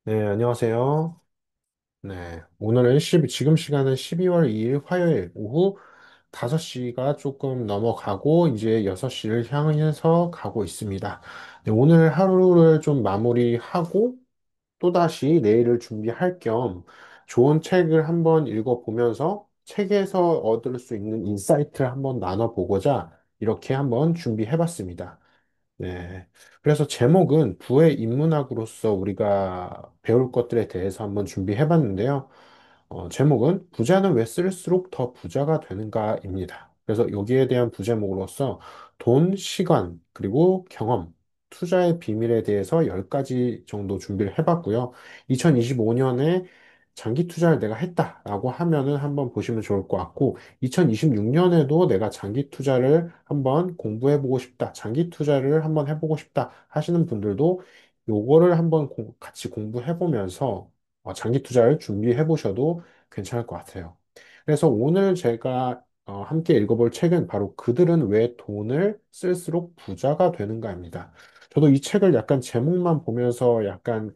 네, 안녕하세요. 네, 오늘은 지금 시간은 12월 2일 화요일 오후 5시가 조금 넘어가고 이제 6시를 향해서 가고 있습니다. 네, 오늘 하루를 좀 마무리하고 또다시 내일을 준비할 겸 좋은 책을 한번 읽어보면서 책에서 얻을 수 있는 인사이트를 한번 나눠보고자 이렇게 한번 준비해봤습니다. 네. 그래서 제목은 부의 인문학으로서 우리가 배울 것들에 대해서 한번 준비해 봤는데요. 제목은 부자는 왜 쓸수록 더 부자가 되는가입니다. 그래서 여기에 대한 부제목으로서 돈, 시간, 그리고 경험, 투자의 비밀에 대해서 10가지 정도 준비를 해봤고요. 2025년에 장기 투자를 내가 했다라고 하면은 한번 보시면 좋을 것 같고, 2026년에도 내가 장기 투자를 한번 공부해보고 싶다, 장기 투자를 한번 해보고 싶다 하시는 분들도 요거를 한번 같이 공부해보면서 장기 투자를 준비해보셔도 괜찮을 것 같아요. 그래서 오늘 제가 함께 읽어볼 책은 바로 그들은 왜 돈을 쓸수록 부자가 되는가입니다. 저도 이 책을 약간 제목만 보면서 약간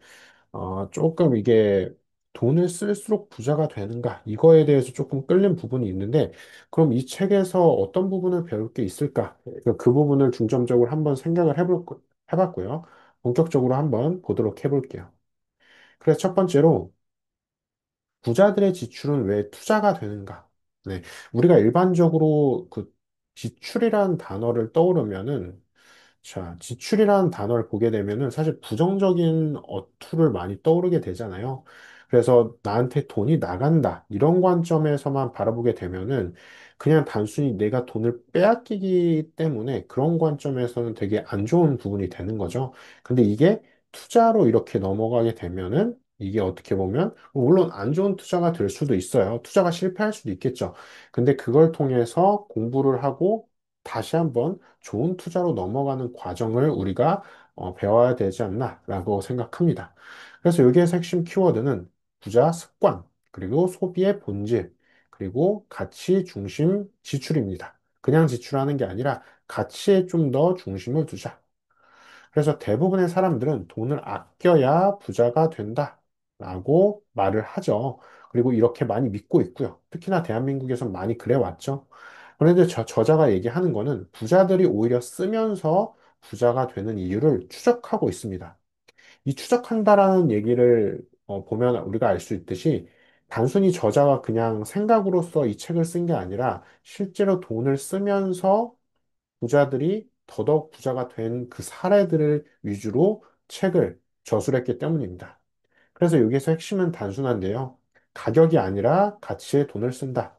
조금 이게 돈을 쓸수록 부자가 되는가 이거에 대해서 조금 끌린 부분이 있는데 그럼 이 책에서 어떤 부분을 배울 게 있을까? 그 부분을 중점적으로 한번 생각을 해봤고요. 본격적으로 한번 보도록 해볼게요. 그래서 첫 번째로 부자들의 지출은 왜 투자가 되는가? 네, 우리가 일반적으로 그 지출이라는 단어를 떠오르면은 자, 지출이라는 단어를 보게 되면은 사실 부정적인 어투를 많이 떠오르게 되잖아요. 그래서 나한테 돈이 나간다. 이런 관점에서만 바라보게 되면은 그냥 단순히 내가 돈을 빼앗기기 때문에 그런 관점에서는 되게 안 좋은 부분이 되는 거죠. 근데 이게 투자로 이렇게 넘어가게 되면은 이게 어떻게 보면 물론 안 좋은 투자가 될 수도 있어요. 투자가 실패할 수도 있겠죠. 근데 그걸 통해서 공부를 하고 다시 한번 좋은 투자로 넘어가는 과정을 우리가 배워야 되지 않나라고 생각합니다. 그래서 여기에서 핵심 키워드는 부자 습관, 그리고 소비의 본질, 그리고 가치 중심 지출입니다. 그냥 지출하는 게 아니라 가치에 좀 더 중심을 두자. 그래서 대부분의 사람들은 돈을 아껴야 부자가 된다라고 말을 하죠. 그리고 이렇게 많이 믿고 있고요. 특히나 대한민국에선 많이 그래 왔죠. 그런데 저자가 얘기하는 거는 부자들이 오히려 쓰면서 부자가 되는 이유를 추적하고 있습니다. 이 추적한다라는 얘기를 보면 우리가 알 수 있듯이 단순히 저자가 그냥 생각으로서 이 책을 쓴 게 아니라 실제로 돈을 쓰면서 부자들이 더더욱 부자가 된 그 사례들을 위주로 책을 저술했기 때문입니다. 그래서 여기서 핵심은 단순한데요. 가격이 아니라 가치에 돈을 쓴다.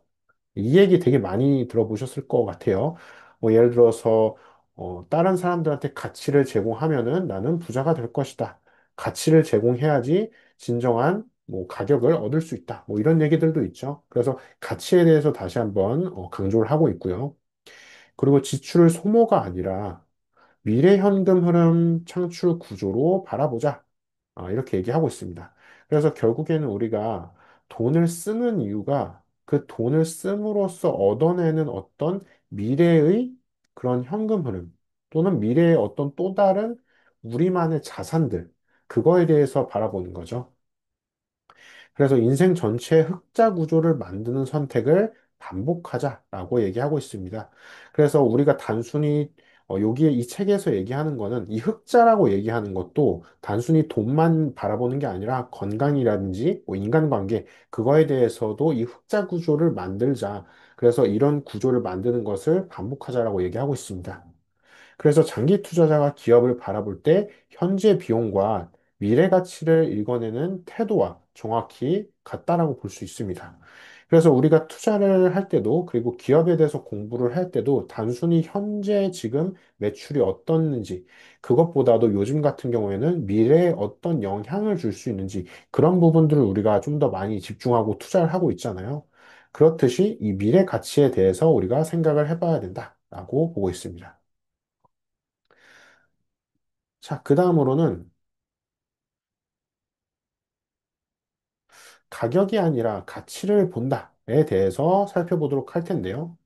이 얘기 되게 많이 들어보셨을 것 같아요. 뭐 예를 들어서 다른 사람들한테 가치를 제공하면은 나는 부자가 될 것이다. 가치를 제공해야지 진정한 뭐 가격을 얻을 수 있다. 뭐 이런 얘기들도 있죠. 그래서 가치에 대해서 다시 한번 강조를 하고 있고요. 그리고 지출을 소모가 아니라 미래 현금 흐름 창출 구조로 바라보자. 이렇게 얘기하고 있습니다. 그래서 결국에는 우리가 돈을 쓰는 이유가 그 돈을 씀으로써 얻어내는 어떤 미래의 그런 현금 흐름 또는 미래의 어떤 또 다른 우리만의 자산들, 그거에 대해서 바라보는 거죠. 그래서 인생 전체의 흑자 구조를 만드는 선택을 반복하자라고 얘기하고 있습니다. 그래서 우리가 단순히 여기에 이 책에서 얘기하는 거는 이 흑자라고 얘기하는 것도 단순히 돈만 바라보는 게 아니라 건강이라든지 뭐 인간관계 그거에 대해서도 이 흑자 구조를 만들자. 그래서 이런 구조를 만드는 것을 반복하자라고 얘기하고 있습니다. 그래서 장기 투자자가 기업을 바라볼 때 현재 비용과 미래 가치를 읽어내는 태도와 정확히 같다라고 볼 수 있습니다. 그래서 우리가 투자를 할 때도 그리고 기업에 대해서 공부를 할 때도 단순히 현재 지금 매출이 어떻는지 그것보다도 요즘 같은 경우에는 미래에 어떤 영향을 줄 수 있는지 그런 부분들을 우리가 좀 더 많이 집중하고 투자를 하고 있잖아요. 그렇듯이 이 미래 가치에 대해서 우리가 생각을 해봐야 된다라고 보고 있습니다. 자, 그 다음으로는 가격이 아니라 가치를 본다에 대해서 살펴보도록 할 텐데요.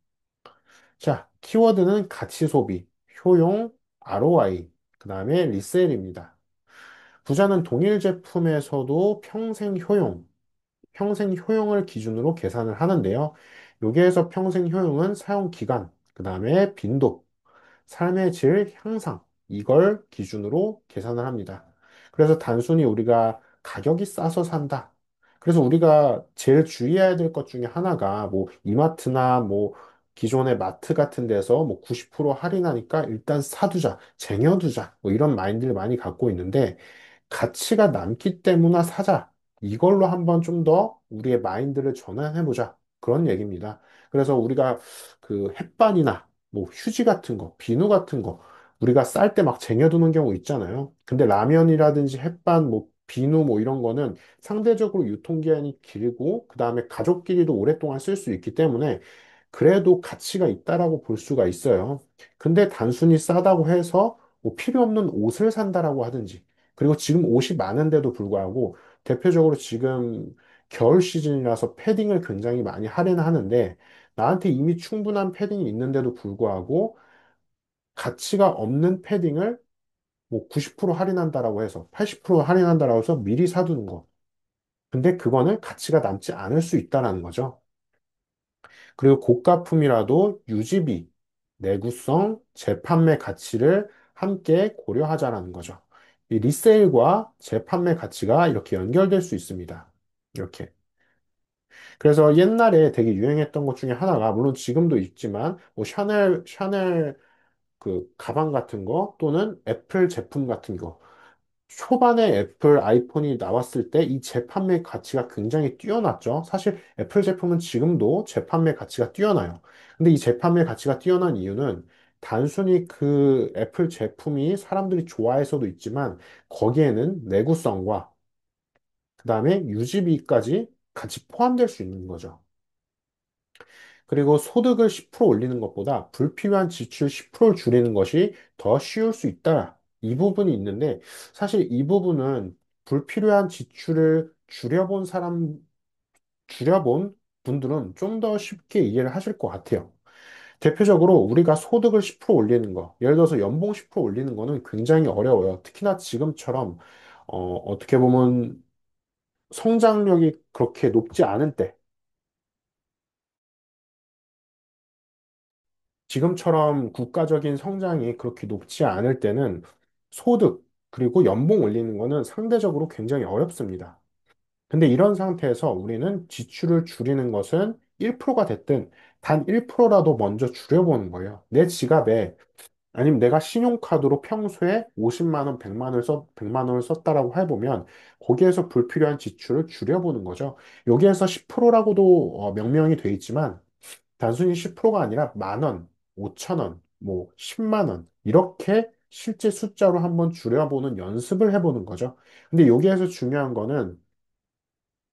자, 키워드는 가치 소비, 효용, ROI, 그 다음에 리셀입니다. 부자는 동일 제품에서도 평생 효용을 기준으로 계산을 하는데요. 여기에서 평생 효용은 사용 기간, 그 다음에 빈도, 삶의 질 향상, 이걸 기준으로 계산을 합니다. 그래서 단순히 우리가 가격이 싸서 산다. 그래서 우리가 제일 주의해야 될 것 중에 하나가 뭐 이마트나 뭐 기존의 마트 같은 데서 뭐 90% 할인하니까 일단 사두자, 쟁여두자, 뭐 이런 마인드를 많이 갖고 있는데 가치가 남기 때문에 사자. 이걸로 한번 좀 더 우리의 마인드를 전환해보자. 그런 얘기입니다. 그래서 우리가 그 햇반이나 뭐 휴지 같은 거, 비누 같은 거, 우리가 쌀 때 막 쟁여두는 경우 있잖아요. 근데 라면이라든지 햇반, 뭐 비누 뭐 이런 거는 상대적으로 유통기한이 길고, 그 다음에 가족끼리도 오랫동안 쓸 수 있기 때문에 그래도 가치가 있다라고 볼 수가 있어요. 근데 단순히 싸다고 해서 뭐 필요 없는 옷을 산다라고 하든지, 그리고 지금 옷이 많은데도 불구하고 대표적으로 지금 겨울 시즌이라서 패딩을 굉장히 많이 할인하는데 나한테 이미 충분한 패딩이 있는데도 불구하고 가치가 없는 패딩을 뭐 90% 할인한다라고 해서 80% 할인한다라고 해서 미리 사두는 거. 근데 그거는 가치가 남지 않을 수 있다라는 거죠. 그리고 고가품이라도 유지비, 내구성, 재판매 가치를 함께 고려하자라는 거죠. 이 리세일과 재판매 가치가 이렇게 연결될 수 있습니다. 이렇게. 그래서 옛날에 되게 유행했던 것 중에 하나가, 물론 지금도 있지만, 뭐 샤넬 그 가방 같은 거 또는 애플 제품 같은 거. 초반에 애플 아이폰이 나왔을 때 이 재판매 가치가 굉장히 뛰어났죠. 사실 애플 제품은 지금도 재판매 가치가 뛰어나요. 근데 이 재판매 가치가 뛰어난 이유는 단순히 그 애플 제품이 사람들이 좋아해서도 있지만 거기에는 내구성과 그다음에 유지비까지 같이 포함될 수 있는 거죠. 그리고 소득을 10% 올리는 것보다 불필요한 지출 10%를 줄이는 것이 더 쉬울 수 있다. 이 부분이 있는데 사실 이 부분은 불필요한 지출을 줄여본 분들은 좀 더 쉽게 이해를 하실 것 같아요. 대표적으로 우리가 소득을 10% 올리는 거, 예를 들어서 연봉 10% 올리는 거는 굉장히 어려워요. 특히나 지금처럼 어떻게 보면 성장력이 그렇게 높지 않은 때, 지금처럼 국가적인 성장이 그렇게 높지 않을 때는 소득, 그리고 연봉 올리는 거는 상대적으로 굉장히 어렵습니다. 근데 이런 상태에서 우리는 지출을 줄이는 것은 1%가 됐든 단 1%라도 먼저 줄여보는 거예요. 내 지갑에, 아니면 내가 신용카드로 평소에 50만 원, 100만 원을 썼다라고 해보면 거기에서 불필요한 지출을 줄여보는 거죠. 여기에서 10%라고도 명명이 돼 있지만 단순히 10%가 아니라 만 원, 5천 원, 뭐 10만 원 이렇게 실제 숫자로 한번 줄여보는 연습을 해보는 거죠. 근데 여기에서 중요한 거는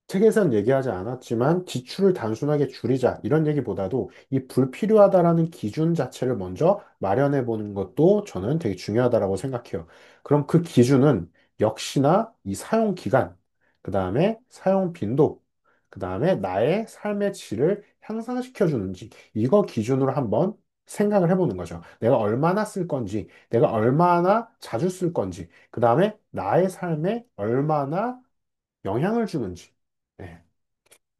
책에선 얘기하지 않았지만 지출을 단순하게 줄이자 이런 얘기보다도 이 불필요하다라는 기준 자체를 먼저 마련해 보는 것도 저는 되게 중요하다라고 생각해요. 그럼 그 기준은 역시나 이 사용 기간, 그 다음에 사용 빈도, 그 다음에 나의 삶의 질을 향상시켜 주는지 이거 기준으로 한번 생각을 해보는 거죠. 내가 얼마나 쓸 건지, 내가 얼마나 자주 쓸 건지, 그 다음에 나의 삶에 얼마나 영향을 주는지. 네.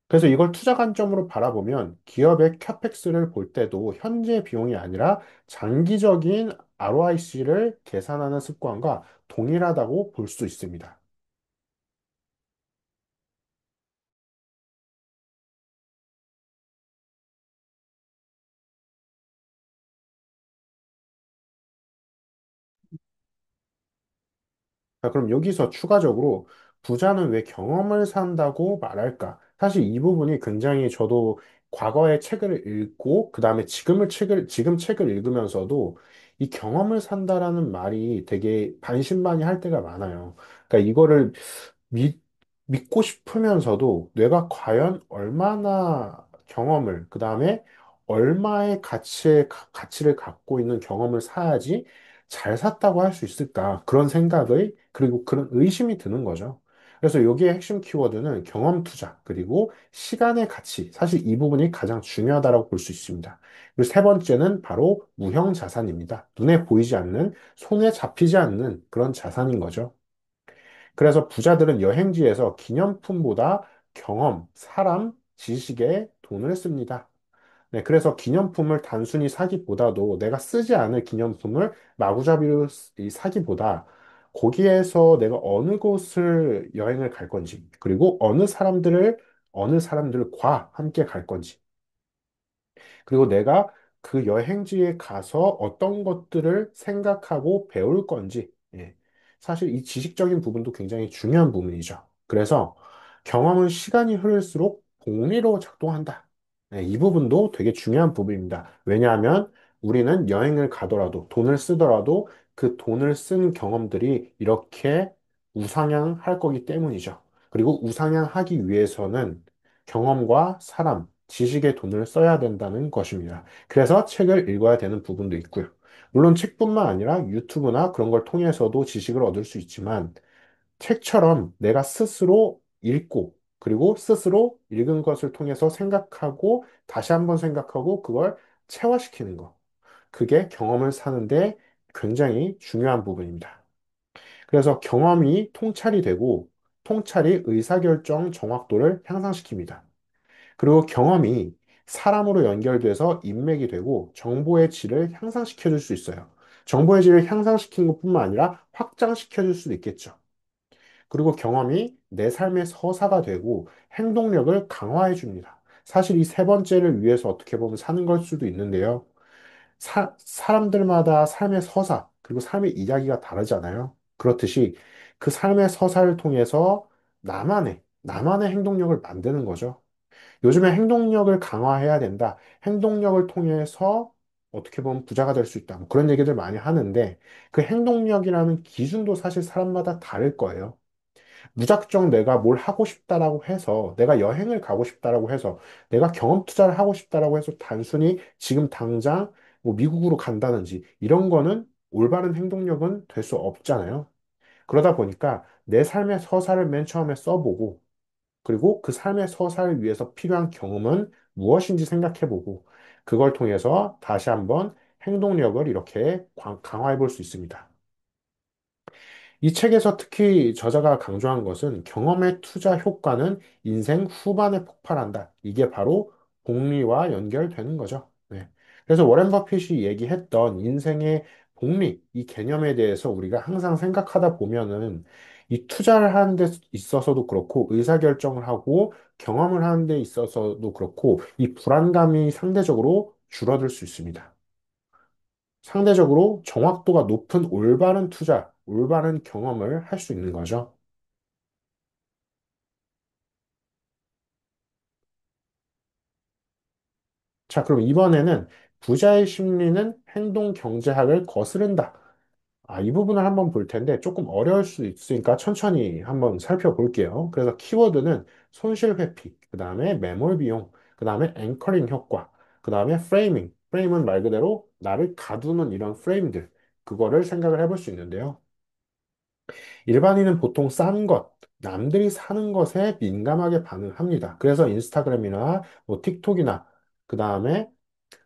그래서 이걸 투자 관점으로 바라보면 기업의 캐펙스를 볼 때도 현재 비용이 아니라 장기적인 ROIC를 계산하는 습관과 동일하다고 볼 수 있습니다. 자, 그럼 여기서 추가적으로 부자는 왜 경험을 산다고 말할까? 사실 이 부분이 굉장히 저도 과거의 책을 읽고, 그 다음에 지금 책을 읽으면서도 이 경험을 산다라는 말이 되게 반신반의할 때가 많아요. 그러니까 이거를 믿, 믿고 싶으면서도 내가 과연 얼마나 경험을, 그 다음에 얼마의 가치를 갖고 있는 경험을 사야지 잘 샀다고 할 수 있을까? 그런 생각의, 그리고 그런 의심이 드는 거죠. 그래서 여기에 핵심 키워드는 경험 투자, 그리고 시간의 가치. 사실 이 부분이 가장 중요하다고 볼 수 있습니다. 그리고 세 번째는 바로 무형 자산입니다. 눈에 보이지 않는, 손에 잡히지 않는 그런 자산인 거죠. 그래서 부자들은 여행지에서 기념품보다 경험, 사람, 지식에 돈을 씁니다. 네, 그래서 기념품을 단순히 사기보다도 내가 쓰지 않을 기념품을 마구잡이로 사기보다 거기에서 내가 어느 곳을 여행을 갈 건지, 그리고 어느 사람들과 함께 갈 건지, 그리고 내가 그 여행지에 가서 어떤 것들을 생각하고 배울 건지, 예. 사실 이 지식적인 부분도 굉장히 중요한 부분이죠. 그래서 경험은 시간이 흐를수록 복리로 작동한다. 예, 이 부분도 되게 중요한 부분입니다. 왜냐하면 우리는 여행을 가더라도 돈을 쓰더라도 그 돈을 쓴 경험들이 이렇게 우상향할 거기 때문이죠. 그리고 우상향하기 위해서는 경험과 사람, 지식에 돈을 써야 된다는 것입니다. 그래서 책을 읽어야 되는 부분도 있고요. 물론 책뿐만 아니라 유튜브나 그런 걸 통해서도 지식을 얻을 수 있지만 책처럼 내가 스스로 읽고 그리고 스스로 읽은 것을 통해서 생각하고 다시 한번 생각하고 그걸 체화시키는 것. 그게 경험을 사는데 굉장히 중요한 부분입니다. 그래서 경험이 통찰이 되고 통찰이 의사결정 정확도를 향상시킵니다. 그리고 경험이 사람으로 연결돼서 인맥이 되고 정보의 질을 향상시켜 줄 수 있어요. 정보의 질을 향상시키는 것뿐만 아니라 확장시켜 줄 수도 있겠죠. 그리고 경험이 내 삶의 서사가 되고 행동력을 강화해 줍니다. 사실 이 세 번째를 위해서 어떻게 보면 사는 걸 수도 있는데요. 사람들마다 삶의 서사, 그리고 삶의 이야기가 다르잖아요. 그렇듯이 그 삶의 서사를 통해서 나만의 행동력을 만드는 거죠. 요즘에 행동력을 강화해야 된다. 행동력을 통해서 어떻게 보면 부자가 될 수 있다. 뭐 그런 얘기들 많이 하는데 그 행동력이라는 기준도 사실 사람마다 다를 거예요. 무작정 내가 뭘 하고 싶다라고 해서 내가 여행을 가고 싶다라고 해서 내가 경험 투자를 하고 싶다라고 해서 단순히 지금 당장 뭐 미국으로 간다든지 이런 거는 올바른 행동력은 될 수 없잖아요. 그러다 보니까 내 삶의 서사를 맨 처음에 써보고 그리고 그 삶의 서사를 위해서 필요한 경험은 무엇인지 생각해보고 그걸 통해서 다시 한번 행동력을 이렇게 강화해 볼 수 있습니다. 이 책에서 특히 저자가 강조한 것은 경험의 투자 효과는 인생 후반에 폭발한다. 이게 바로 복리와 연결되는 거죠. 네. 그래서 워렌 버핏이 얘기했던 인생의 복리, 이 개념에 대해서 우리가 항상 생각하다 보면은 이 투자를 하는 데 있어서도 그렇고 의사결정을 하고 경험을 하는 데 있어서도 그렇고 이 불안감이 상대적으로 줄어들 수 있습니다. 상대적으로 정확도가 높은 올바른 투자, 올바른 경험을 할 수 있는 거죠. 자, 그럼 이번에는 부자의 심리는 행동 경제학을 거스른다. 이 부분을 한번 볼 텐데 조금 어려울 수 있으니까 천천히 한번 살펴볼게요. 그래서 키워드는 손실 회피, 그 다음에 매몰 비용, 그 다음에 앵커링 효과, 그 다음에 프레이밍. 프레임은 말 그대로 나를 가두는 이런 프레임들, 그거를 생각을 해볼 수 있는데요. 일반인은 보통 싼 것, 남들이 사는 것에 민감하게 반응합니다. 그래서 인스타그램이나 뭐 틱톡이나 그 다음에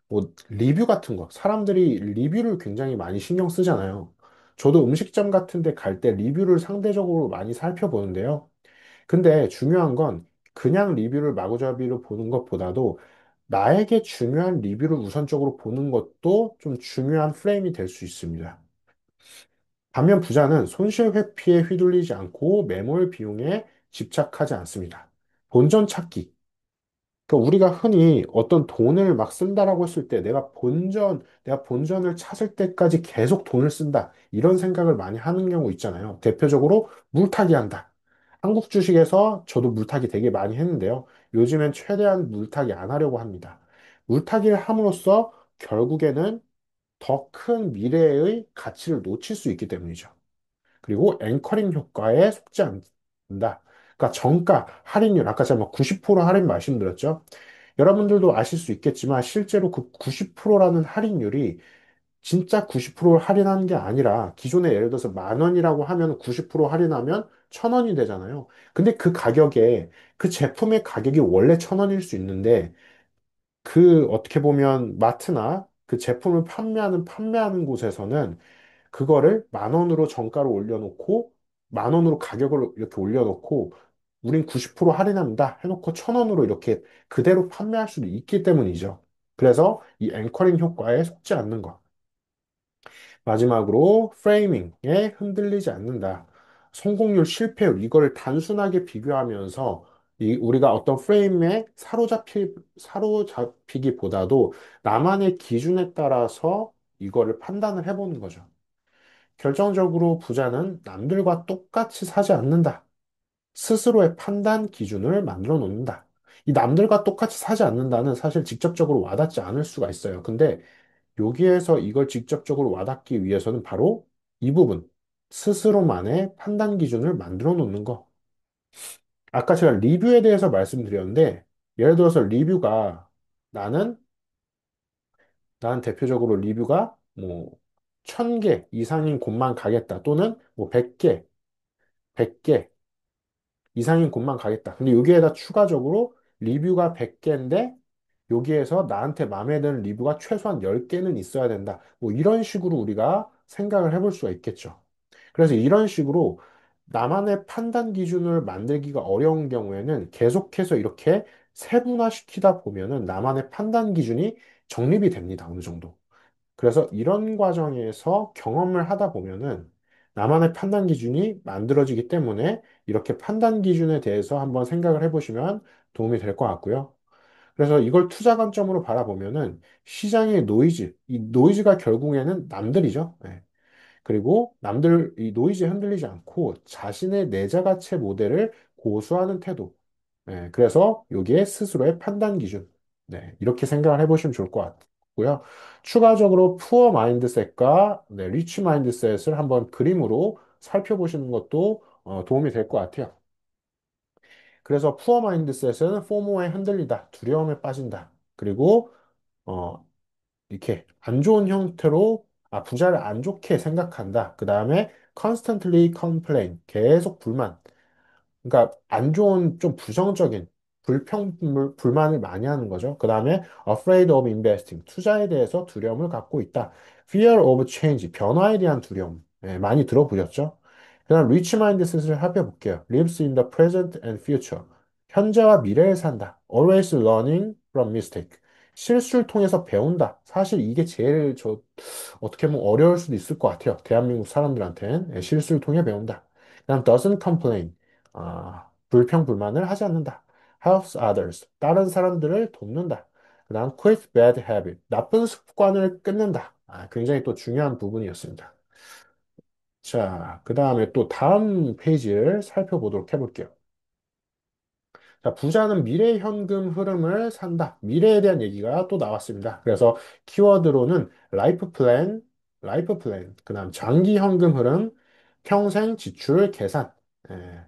뭐 리뷰 같은 거, 사람들이 리뷰를 굉장히 많이 신경 쓰잖아요. 저도 음식점 같은 데 갈 때 리뷰를 상대적으로 많이 살펴보는데요. 근데 중요한 건 그냥 리뷰를 마구잡이로 보는 것보다도 나에게 중요한 리뷰를 우선적으로 보는 것도 좀 중요한 프레임이 될 수 있습니다. 반면 부자는 손실 회피에 휘둘리지 않고 매몰 비용에 집착하지 않습니다. 본전 찾기. 그러니까 우리가 흔히 어떤 돈을 막 쓴다라고 했을 때 내가 본전을 찾을 때까지 계속 돈을 쓴다. 이런 생각을 많이 하는 경우 있잖아요. 대표적으로 물타기 한다. 한국 주식에서 저도 물타기 되게 많이 했는데요. 요즘엔 최대한 물타기 안 하려고 합니다. 물타기를 함으로써 결국에는 더 큰 미래의 가치를 놓칠 수 있기 때문이죠. 그리고 앵커링 효과에 속지 않는다. 그러니까 정가, 할인율, 아까 제가 막 90% 할인 말씀드렸죠. 여러분들도 아실 수 있겠지만 실제로 그 90%라는 할인율이 진짜 90% 할인하는 게 아니라 기존에 예를 들어서 만 원이라고 하면 90% 할인하면 천 원이 되잖아요. 근데 그 가격에 그 제품의 가격이 원래 천 원일 수 있는데 그 어떻게 보면 마트나 그 제품을 판매하는 곳에서는 그거를 만 원으로 정가로 올려놓고 만 원으로 가격을 이렇게 올려놓고 우린 90% 할인합니다 해놓고 1,000원으로 이렇게 그대로 판매할 수도 있기 때문이죠. 그래서 이 앵커링 효과에 속지 않는 것. 마지막으로 프레이밍에 흔들리지 않는다. 성공률, 실패율 이거를 단순하게 비교하면서 우리가 어떤 프레임에 사로잡히기보다도 나만의 기준에 따라서 이거를 판단을 해보는 거죠. 결정적으로 부자는 남들과 똑같이 사지 않는다. 스스로의 판단 기준을 만들어 놓는다. 이 남들과 똑같이 사지 않는다는 사실 직접적으로 와닿지 않을 수가 있어요. 근데 여기에서 이걸 직접적으로 와닿기 위해서는 바로 이 부분, 스스로만의 판단 기준을 만들어 놓는 거. 아까 제가 리뷰에 대해서 말씀드렸는데, 예를 들어서 리뷰가 나는, 나는 대표적으로 리뷰가 뭐, 1,000개 이상인 곳만 가겠다. 또는 뭐, 100개, 100개 이상인 곳만 가겠다. 근데 여기에다 추가적으로 리뷰가 100개인데, 여기에서 나한테 마음에 드는 리뷰가 최소한 10개는 있어야 된다. 뭐 이런 식으로 우리가 생각을 해볼 수가 있겠죠. 그래서 이런 식으로 나만의 판단 기준을 만들기가 어려운 경우에는 계속해서 이렇게 세분화시키다 보면은 나만의 판단 기준이 정립이 됩니다. 어느 정도. 그래서 이런 과정에서 경험을 하다 보면은 나만의 판단 기준이 만들어지기 때문에 이렇게 판단 기준에 대해서 한번 생각을 해보시면 도움이 될 것 같고요. 그래서 이걸 투자 관점으로 바라보면은 시장의 노이즈, 이 노이즈가 결국에는 남들이죠. 예. 그리고 남들 이 노이즈에 흔들리지 않고 자신의 내자 가치 모델을 고수하는 태도. 예. 그래서 여기에 스스로의 판단 기준. 네. 이렇게 생각을 해보시면 좋을 것 같고요. 추가적으로 푸어 마인드셋과 리치 마인드셋을 한번 그림으로 살펴보시는 것도 도움이 될 것 같아요. 그래서 푸어 마인드셋은 포모에 흔들리다, 두려움에 빠진다. 그리고 어, 이렇게 안 좋은 형태로 부자를 안 좋게 생각한다. 그 다음에 constantly complain, 계속 불만. 그러니까 안 좋은 좀 부정적인 불만을 많이 하는 거죠. 그 다음에 afraid of investing, 투자에 대해서 두려움을 갖고 있다. fear of change, 변화에 대한 두려움. 예, 많이 들어보셨죠? 그다음 rich mindset을 살펴볼게요. lives in the present and future. 현재와 미래를 산다. always learning from mistake. 실수를 통해서 배운다. 사실 이게 제일 어떻게 보면 어려울 수도 있을 것 같아요. 대한민국 사람들한테는 예, 실수를 통해 배운다. 그다음 doesn't complain. 불평불만을 하지 않는다. helps others. 다른 사람들을 돕는다. 그다음 quit bad habit. 나쁜 습관을 끊는다. 굉장히 또 중요한 부분이었습니다. 자, 그 다음에 또 다음 페이지를 살펴보도록 해볼게요. 자, 부자는 미래 현금 흐름을 산다. 미래에 대한 얘기가 또 나왔습니다. 그래서 키워드로는 라이프 플랜, 그다음 장기 현금 흐름, 평생 지출 계산. 예.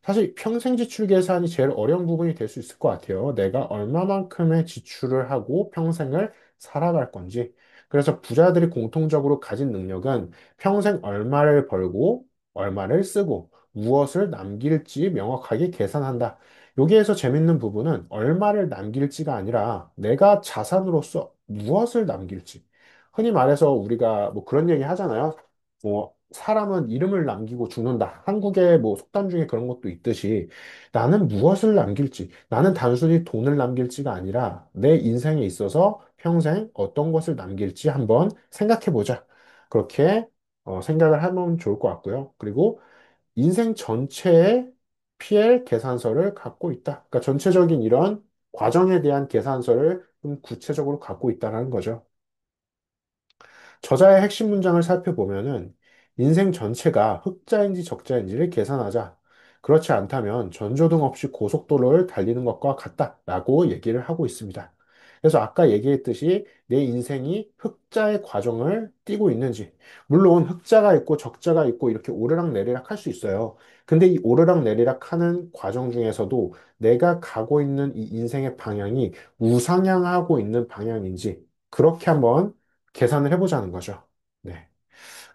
사실 평생 지출 계산이 제일 어려운 부분이 될 수 있을 것 같아요. 내가 얼마만큼의 지출을 하고 평생을 살아갈 건지. 그래서 부자들이 공통적으로 가진 능력은 평생 얼마를 벌고 얼마를 쓰고 무엇을 남길지 명확하게 계산한다. 여기에서 재밌는 부분은 얼마를 남길지가 아니라 내가 자산으로서 무엇을 남길지. 흔히 말해서 우리가 뭐 그런 얘기 하잖아요. 뭐 사람은 이름을 남기고 죽는다. 한국의 뭐 속담 중에 그런 것도 있듯이 나는 무엇을 남길지, 나는 단순히 돈을 남길지가 아니라 내 인생에 있어서 평생 어떤 것을 남길지 한번 생각해 보자. 그렇게 생각을 하면 좋을 것 같고요. 그리고 인생 전체의 PL 계산서를 갖고 있다. 그러니까 전체적인 이런 과정에 대한 계산서를 좀 구체적으로 갖고 있다는 거죠. 저자의 핵심 문장을 살펴보면은 인생 전체가 흑자인지 적자인지를 계산하자. 그렇지 않다면 전조등 없이 고속도로를 달리는 것과 같다라고 얘기를 하고 있습니다. 그래서 아까 얘기했듯이 내 인생이 흑자의 과정을 띠고 있는지, 물론 흑자가 있고 적자가 있고 이렇게 오르락 내리락 할 수 있어요. 근데 이 오르락 내리락 하는 과정 중에서도 내가 가고 있는 이 인생의 방향이 우상향하고 있는 방향인지 그렇게 한번 계산을 해보자는 거죠. 네.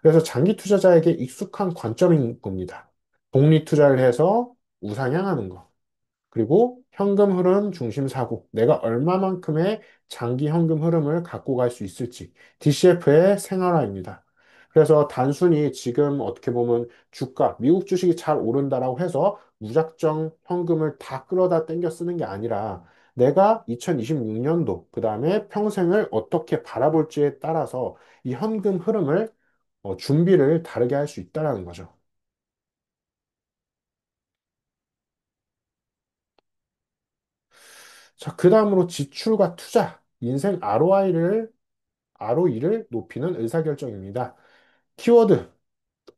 그래서 장기 투자자에게 익숙한 관점인 겁니다. 복리 투자를 해서 우상향하는 거. 그리고 현금 흐름 중심 사고. 내가 얼마만큼의 장기 현금 흐름을 갖고 갈 수 있을지. DCF의 생활화입니다. 그래서 단순히 지금 어떻게 보면 주가, 미국 주식이 잘 오른다라고 해서 무작정 현금을 다 끌어다 땡겨 쓰는 게 아니라 내가 2026년도, 그 다음에 평생을 어떻게 바라볼지에 따라서 이 현금 흐름을 준비를 다르게 할 수 있다라는 거죠. 자, 그 다음으로 지출과 투자, 인생 ROI를 높이는 의사결정입니다. 키워드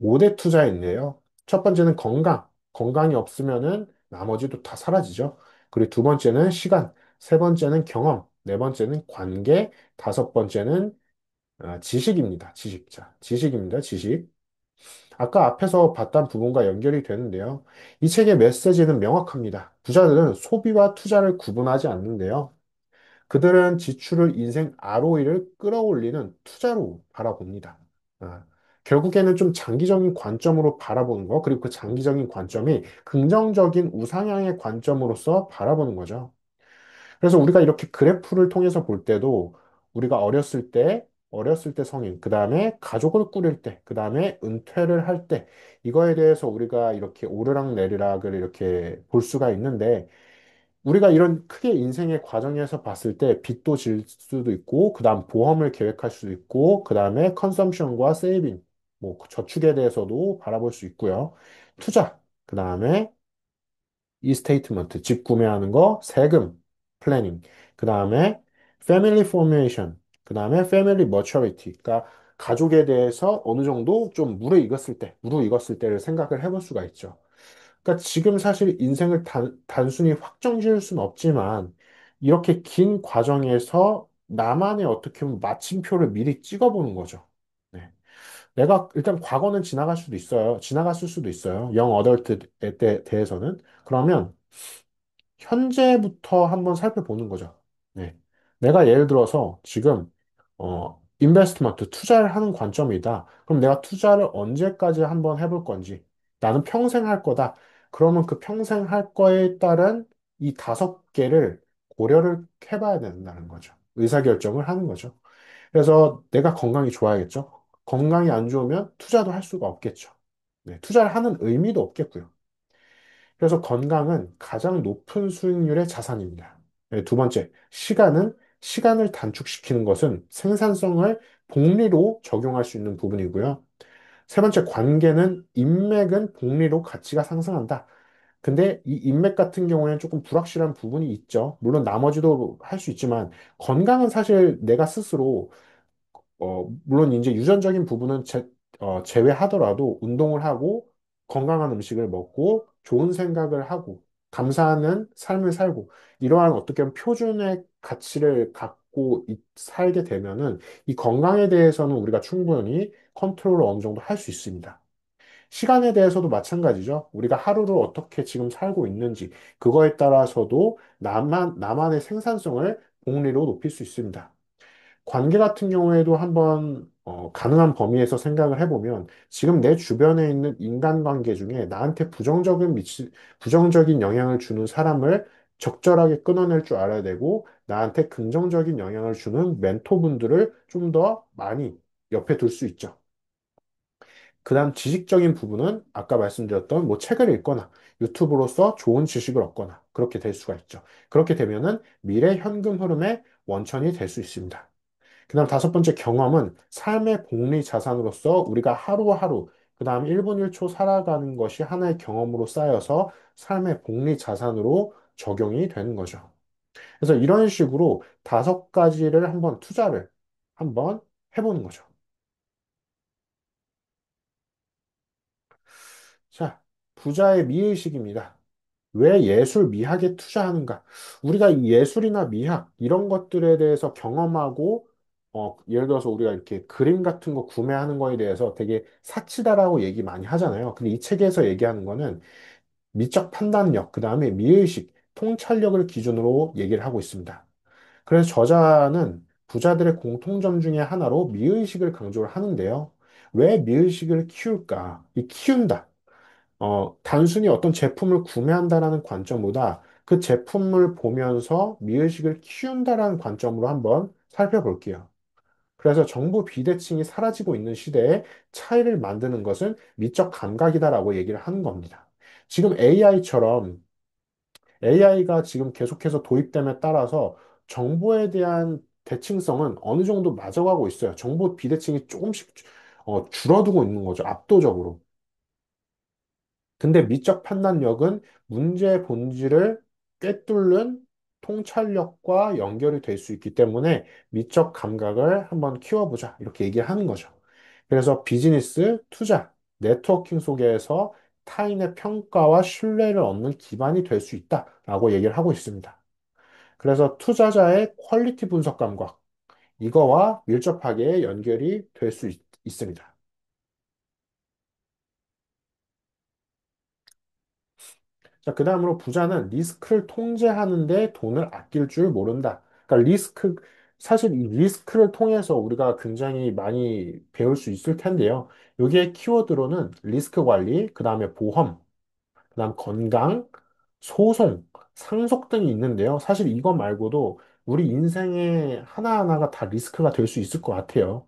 5대 투자인데요. 첫 번째는 건강. 건강이 없으면은 나머지도 다 사라지죠. 그리고 두 번째는 시간, 세 번째는 경험, 네 번째는 관계, 다섯 번째는 지식입니다. 지식입니다. 지식. 아까 앞에서 봤던 부분과 연결이 되는데요. 이 책의 메시지는 명확합니다. 부자들은 소비와 투자를 구분하지 않는데요. 그들은 지출을 인생 ROE를 끌어올리는 투자로 바라봅니다. 아, 결국에는 좀 장기적인 관점으로 바라보는 거, 그리고 그 장기적인 관점이 긍정적인 우상향의 관점으로서 바라보는 거죠. 그래서 우리가 이렇게 그래프를 통해서 볼 때도 우리가 어렸을 때 성인, 그 다음에 가족을 꾸릴 때, 그 다음에 은퇴를 할 때, 이거에 대해서 우리가 이렇게 오르락 내리락을 이렇게 볼 수가 있는데, 우리가 이런 크게 인생의 과정에서 봤을 때 빚도 질 수도 있고, 그 다음 보험을 계획할 수도 있고, 그 다음에 컨섬션과 세이빙, 뭐 저축에 대해서도 바라볼 수 있고요. 투자, 그 다음에 이스테이트먼트, 집 구매하는 거, 세금, 플래닝, 그 다음에 패밀리 포메이션, 그 다음에 패밀리 머처리티, 그러니까 가족에 대해서 어느 정도 좀 무르익었을 때를 생각을 해볼 수가 있죠. 그러니까 지금 사실 인생을 단순히 확정 지을 수는 없지만 이렇게 긴 과정에서 나만의 어떻게 보면 마침표를 미리 찍어보는 거죠. 네. 내가 일단 과거는 지나갔을 수도 있어요. 영 어덜트에 대해서는. 그러면 현재부터 한번 살펴보는 거죠. 네. 내가 예를 들어서 지금 인베스트먼트 투자를 하는 관점이다. 그럼 내가 투자를 언제까지 한번 해볼 건지. 나는 평생 할 거다. 그러면 그 평생 할 거에 따른 이 다섯 개를 고려를 해봐야 된다는 거죠. 의사결정을 하는 거죠. 그래서 내가 건강이 좋아야겠죠. 건강이 안 좋으면 투자도 할 수가 없겠죠. 네, 투자를 하는 의미도 없겠고요. 그래서 건강은 가장 높은 수익률의 자산입니다. 네, 두 번째, 시간을 단축시키는 것은 생산성을 복리로 적용할 수 있는 부분이고요. 세 번째, 인맥은 복리로 가치가 상승한다. 근데 이 인맥 같은 경우에는 조금 불확실한 부분이 있죠. 물론 나머지도 할 수 있지만 건강은 사실 내가 스스로 물론 이제 유전적인 부분은 제외하더라도 운동을 하고 건강한 음식을 먹고 좋은 생각을 하고 감사하는 삶을 살고 이러한 어떻게 보면 표준의 가치를 갖고 살게 되면은 이 건강에 대해서는 우리가 충분히 컨트롤을 어느 정도 할 수 있습니다. 시간에 대해서도 마찬가지죠. 우리가 하루를 어떻게 지금 살고 있는지 그거에 따라서도 나만의 생산성을 복리로 높일 수 있습니다. 관계 같은 경우에도 한번 가능한 범위에서 생각을 해보면 지금 내 주변에 있는 인간관계 중에 나한테 부정적인 영향을 주는 사람을 적절하게 끊어낼 줄 알아야 되고 나한테 긍정적인 영향을 주는 멘토분들을 좀 더 많이 옆에 둘 수 있죠. 그다음 지식적인 부분은 아까 말씀드렸던 뭐 책을 읽거나 유튜브로서 좋은 지식을 얻거나 그렇게 될 수가 있죠. 그렇게 되면은 미래 현금 흐름의 원천이 될 수 있습니다. 그다음 다섯 번째 경험은 삶의 복리 자산으로서 우리가 하루하루 그다음 1분 1초 살아가는 것이 하나의 경험으로 쌓여서 삶의 복리 자산으로 적용이 되는 거죠. 그래서 이런 식으로 다섯 가지를 투자를 한번 해보는 거죠. 자, 부자의 미의식입니다. 왜 예술, 미학에 투자하는가? 우리가 이 예술이나 미학, 이런 것들에 대해서 경험하고, 예를 들어서 우리가 이렇게 그림 같은 거 구매하는 거에 대해서 되게 사치다라고 얘기 많이 하잖아요. 근데 이 책에서 얘기하는 거는 미적 판단력, 그 다음에 미의식, 통찰력을 기준으로 얘기를 하고 있습니다. 그래서 저자는 부자들의 공통점 중에 하나로 미의식을 강조를 하는데요. 왜 미의식을 키울까? 이 키운다. 단순히 어떤 제품을 구매한다라는 관점보다 그 제품을 보면서 미의식을 키운다라는 관점으로 한번 살펴볼게요. 그래서 정보 비대칭이 사라지고 있는 시대에 차이를 만드는 것은 미적 감각이다라고 얘기를 하는 겁니다. 지금 AI가 지금 계속해서 도입됨에 따라서 정보에 대한 대칭성은 어느 정도 맞아가고 있어요. 정보 비대칭이 조금씩 줄어들고 있는 거죠. 압도적으로. 근데 미적 판단력은 문제의 본질을 꿰뚫는 통찰력과 연결이 될 수 있기 때문에 미적 감각을 한번 키워보자. 이렇게 얘기하는 거죠. 그래서 비즈니스, 투자, 네트워킹 속에서 타인의 평가와 신뢰를 얻는 기반이 될 수 있다라고 얘기를 하고 있습니다. 그래서 투자자의 퀄리티 분석 감각, 이거와 밀접하게 연결이 될 수 있습니다. 자, 그 다음으로 부자는 리스크를 통제하는데 돈을 아낄 줄 모른다. 그러니까 사실 이 리스크를 통해서 우리가 굉장히 많이 배울 수 있을 텐데요. 여기에 키워드로는 리스크 관리, 그 다음에 보험, 그 다음 건강, 소송, 상속 등이 있는데요. 사실 이거 말고도 우리 인생의 하나하나가 다 리스크가 될 수 있을 것 같아요.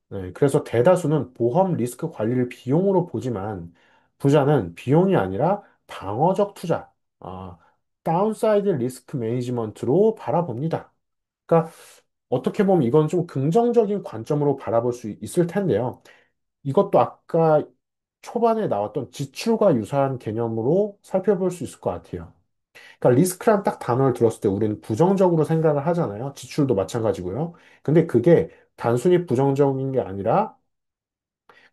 네, 그래서 대다수는 보험 리스크 관리를 비용으로 보지만 부자는 비용이 아니라 방어적 투자, 아, 다운사이드 리스크 매니지먼트로 바라봅니다. 그러니까 어떻게 보면 이건 좀 긍정적인 관점으로 바라볼 수 있을 텐데요. 이것도 아까 초반에 나왔던 지출과 유사한 개념으로 살펴볼 수 있을 것 같아요. 그러니까 리스크란 딱 단어를 들었을 때 우리는 부정적으로 생각을 하잖아요. 지출도 마찬가지고요. 근데 그게 단순히 부정적인 게 아니라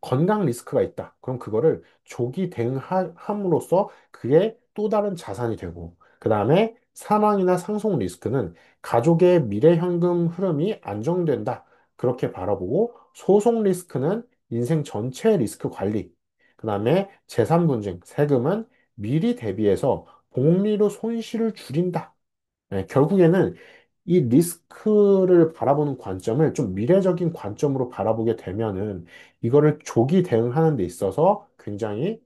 건강 리스크가 있다. 그럼 그거를 조기 대응함으로써 그게 또 다른 자산이 되고, 그 다음에 사망이나 상속 리스크는 가족의 미래 현금 흐름이 안정된다. 그렇게 바라보고, 소송 리스크는 인생 전체 리스크 관리, 그 다음에 재산 분쟁, 세금은 미리 대비해서 복리로 손실을 줄인다. 네, 결국에는 이 리스크를 바라보는 관점을 좀 미래적인 관점으로 바라보게 되면은 이거를 조기 대응하는 데 있어서 굉장히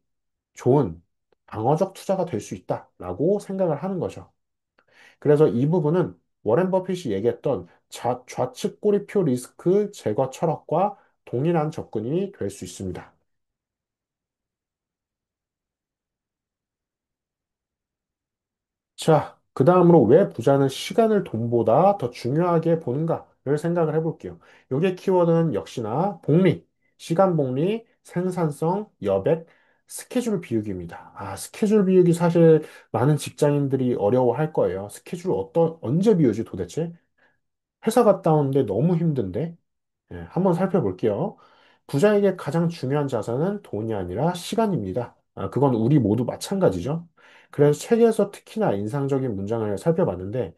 좋은 방어적 투자가 될 수 있다라고 생각을 하는 거죠. 그래서 이 부분은 워렌 버핏이 얘기했던 좌측 꼬리표 리스크 제거 철학과 동일한 접근이 될 수 있습니다. 자, 그 다음으로 왜 부자는 시간을 돈보다 더 중요하게 보는가를 생각을 해볼게요. 요게 키워드는 역시나 복리, 시간 복리, 생산성, 여백, 스케줄 비우기입니다. 스케줄 비우기 사실 많은 직장인들이 어려워할 거예요. 스케줄 언제 비우지 도대체? 회사 갔다 오는데 너무 힘든데? 예, 한번 살펴볼게요. 부자에게 가장 중요한 자산은 돈이 아니라 시간입니다. 그건 우리 모두 마찬가지죠. 그래서 책에서 특히나 인상적인 문장을 살펴봤는데,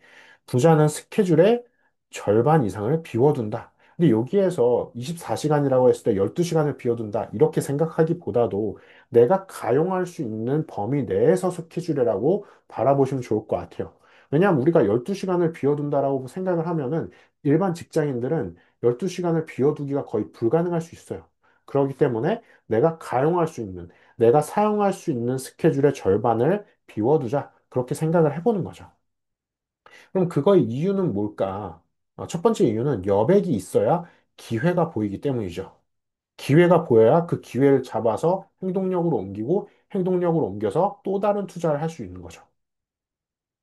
부자는 스케줄의 절반 이상을 비워둔다. 근데 여기에서 24시간이라고 했을 때 12시간을 비워둔다. 이렇게 생각하기보다도 내가 가용할 수 있는 범위 내에서 스케줄이라고 바라보시면 좋을 것 같아요. 왜냐하면 우리가 12시간을 비워둔다라고 생각을 하면은 일반 직장인들은 12시간을 비워두기가 거의 불가능할 수 있어요. 그렇기 때문에 내가 가용할 수 있는, 내가 사용할 수 있는 스케줄의 절반을 비워두자. 그렇게 생각을 해보는 거죠. 그럼 그거의 이유는 뭘까? 첫 번째 이유는 여백이 있어야 기회가 보이기 때문이죠. 기회가 보여야 그 기회를 잡아서 행동력으로 옮기고 행동력으로 옮겨서 또 다른 투자를 할 수 있는 거죠.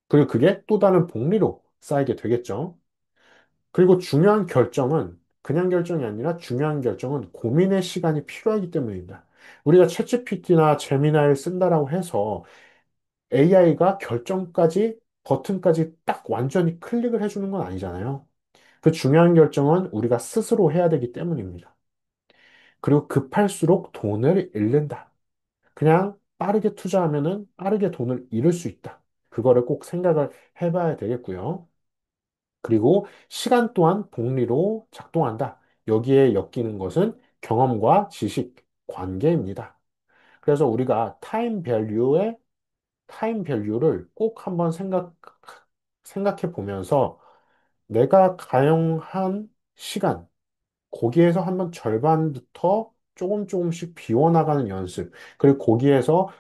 그리고 그게 또 다른 복리로 쌓이게 되겠죠. 그리고 중요한 결정은 그냥 결정이 아니라 중요한 결정은 고민의 시간이 필요하기 때문입니다. 우리가 챗GPT나 제미나이를 쓴다라고 해서 AI가 결정까지 버튼까지 딱 완전히 클릭을 해주는 건 아니잖아요. 그 중요한 결정은 우리가 스스로 해야 되기 때문입니다. 그리고 급할수록 돈을 잃는다. 그냥 빠르게 투자하면은 빠르게 돈을 잃을 수 있다. 그거를 꼭 생각을 해봐야 되겠고요. 그리고 시간 또한 복리로 작동한다. 여기에 엮이는 것은 경험과 지식, 관계입니다. 그래서 우리가 타임 밸류를 꼭 한번 생각해 보면서 내가 가용한 시간, 거기에서 한번 절반부터 조금 조금씩 비워나가는 연습, 그리고 거기에서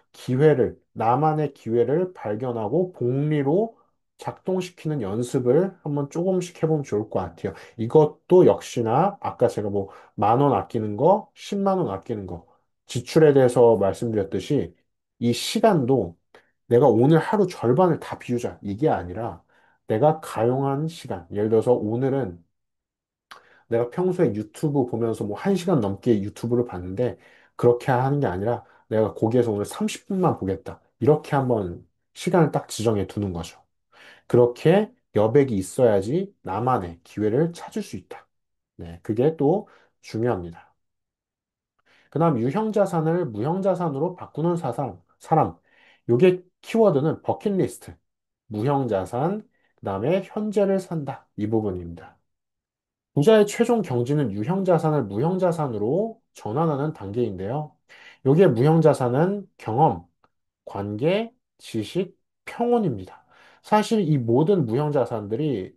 나만의 기회를 발견하고 복리로 작동시키는 연습을 한번 조금씩 해보면 좋을 것 같아요. 이것도 역시나 아까 제가 뭐 10,000원 아끼는 거, 10만 원 아끼는 거, 지출에 대해서 말씀드렸듯이 이 시간도 내가 오늘 하루 절반을 다 비우자. 이게 아니라 내가 가용한 시간. 예를 들어서 오늘은 내가 평소에 유튜브 보면서 뭐 1시간 넘게 유튜브를 봤는데 그렇게 하는 게 아니라 내가 거기에서 오늘 30분만 보겠다. 이렇게 한번 시간을 딱 지정해 두는 거죠. 그렇게 여백이 있어야지 나만의 기회를 찾을 수 있다. 네, 그게 또 중요합니다. 그다음 유형자산을 무형자산으로 바꾸는 사람. 요게 키워드는 버킷리스트, 무형자산, 그다음에 현재를 산다. 이 부분입니다. 부자의 최종 경지는 유형자산을 무형자산으로 전환하는 단계인데요. 요게 무형자산은 경험, 관계, 지식, 평온입니다. 사실 이 모든 무형자산들이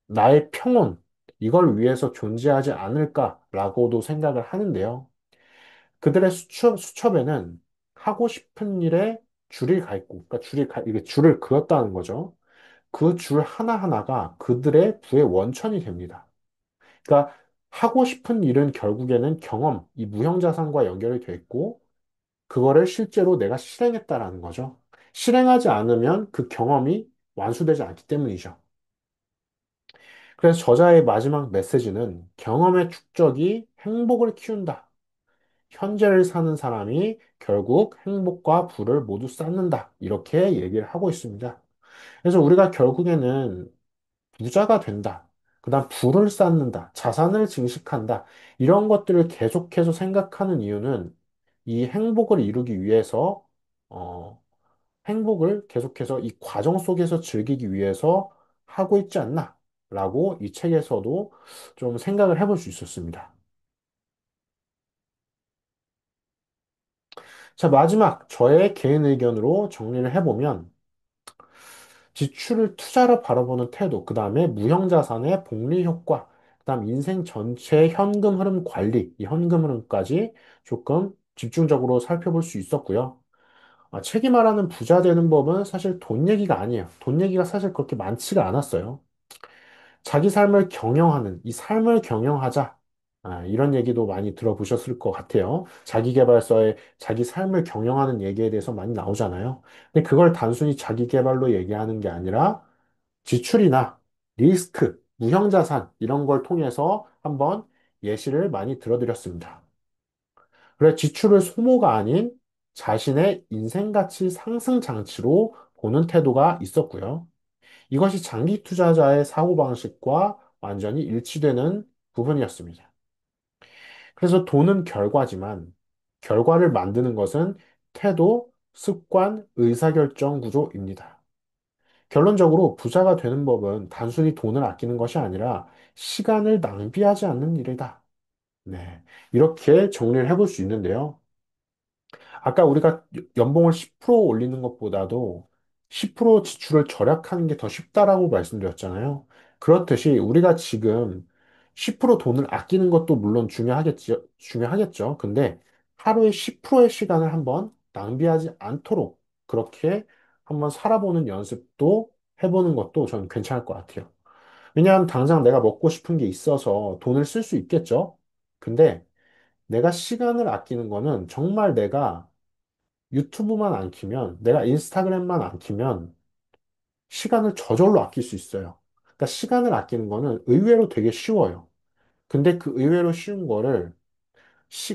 나의 평온, 이걸 위해서 존재하지 않을까라고도 생각을 하는데요. 그들의 수첩에는 하고 싶은 일에 줄이 가 있고, 그러니까 이게 줄을 그었다는 거죠. 그 줄 하나하나가 그들의 부의 원천이 됩니다. 그러니까 하고 싶은 일은 결국에는 경험, 이 무형자산과 연결이 돼 있고, 그거를 실제로 내가 실행했다라는 거죠. 실행하지 않으면 그 경험이 완수되지 않기 때문이죠. 그래서 저자의 마지막 메시지는 경험의 축적이 행복을 키운다. 현재를 사는 사람이 결국 행복과 부를 모두 쌓는다. 이렇게 얘기를 하고 있습니다. 그래서 우리가 결국에는 부자가 된다. 그다음 부를 쌓는다. 자산을 증식한다. 이런 것들을 계속해서 생각하는 이유는 이 행복을 이루기 위해서 어, 행복을 계속해서 이 과정 속에서 즐기기 위해서 하고 있지 않나? 라고 이 책에서도 좀 생각을 해볼 수 있었습니다. 자, 마지막 저의 개인 의견으로 정리를 해보면 지출을 투자로 바라보는 태도, 그 다음에 무형자산의 복리 효과, 그 다음 인생 전체의 현금 흐름 관리, 이 현금 흐름까지 조금 집중적으로 살펴볼 수 있었고요. 책이 말하는 부자 되는 법은 사실 돈 얘기가 아니에요. 돈 얘기가 사실 그렇게 많지가 않았어요. 자기 삶을 경영하는, 이 삶을 경영하자. 이런 얘기도 많이 들어보셨을 것 같아요. 자기계발서에 자기 삶을 경영하는 얘기에 대해서 많이 나오잖아요. 근데 그걸 단순히 자기계발로 얘기하는 게 아니라 지출이나 리스크, 무형자산, 이런 걸 통해서 한번 예시를 많이 들어드렸습니다. 그래, 지출을 소모가 아닌 자신의 인생 가치 상승 장치로 보는 태도가 있었고요. 이것이 장기 투자자의 사고방식과 완전히 일치되는 부분이었습니다. 그래서 돈은 결과지만 결과를 만드는 것은 태도, 습관, 의사결정 구조입니다. 결론적으로 부자가 되는 법은 단순히 돈을 아끼는 것이 아니라 시간을 낭비하지 않는 일이다. 네. 이렇게 정리를 해볼 수 있는데요. 아까 우리가 연봉을 10% 올리는 것보다도 10% 지출을 절약하는 게 더 쉽다라고 말씀드렸잖아요. 그렇듯이 우리가 지금 10% 돈을 아끼는 것도 물론 중요하겠죠. 근데 하루에 10%의 시간을 한번 낭비하지 않도록 그렇게 한번 살아보는 연습도 해보는 것도 저는 괜찮을 것 같아요. 왜냐하면 당장 내가 먹고 싶은 게 있어서 돈을 쓸 수 있겠죠. 근데 내가 시간을 아끼는 거는 정말 내가 유튜브만 안 키면, 내가 인스타그램만 안 키면 시간을 저절로 아낄 수 있어요. 그러니까 시간을 아끼는 거는 의외로 되게 쉬워요. 근데 그 의외로 쉬운 거를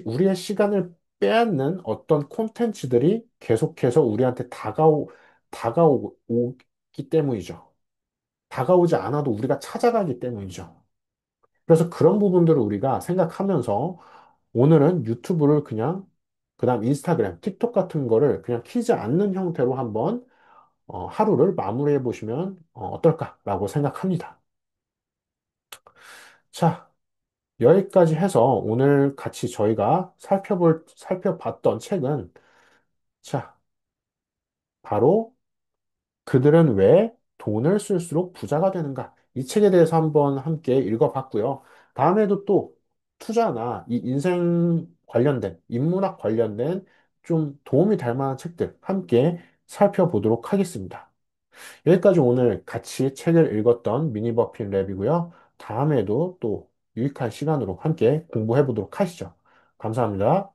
우리의 시간을 빼앗는 어떤 콘텐츠들이 계속해서 우리한테 다가오기 때문이죠. 다가오지 않아도 우리가 찾아가기 때문이죠. 그래서 그런 부분들을 우리가 생각하면서 오늘은 유튜브를 그냥, 그다음 인스타그램, 틱톡 같은 거를 그냥 키지 않는 형태로 한번 하루를 마무리해 보시면 어떨까라고 생각합니다. 자, 여기까지 해서 오늘 같이 저희가 살펴봤던 책은 자, 바로 그들은 왜 돈을 쓸수록 부자가 되는가? 이 책에 대해서 한번 함께 읽어봤고요. 다음에도 또 투자나 이 인생 관련된, 인문학 관련된 좀 도움이 될 만한 책들 함께 살펴보도록 하겠습니다. 여기까지 오늘 같이 책을 읽었던 미니버핀 랩이고요. 다음에도 또 유익한 시간으로 함께 공부해 보도록 하시죠. 감사합니다.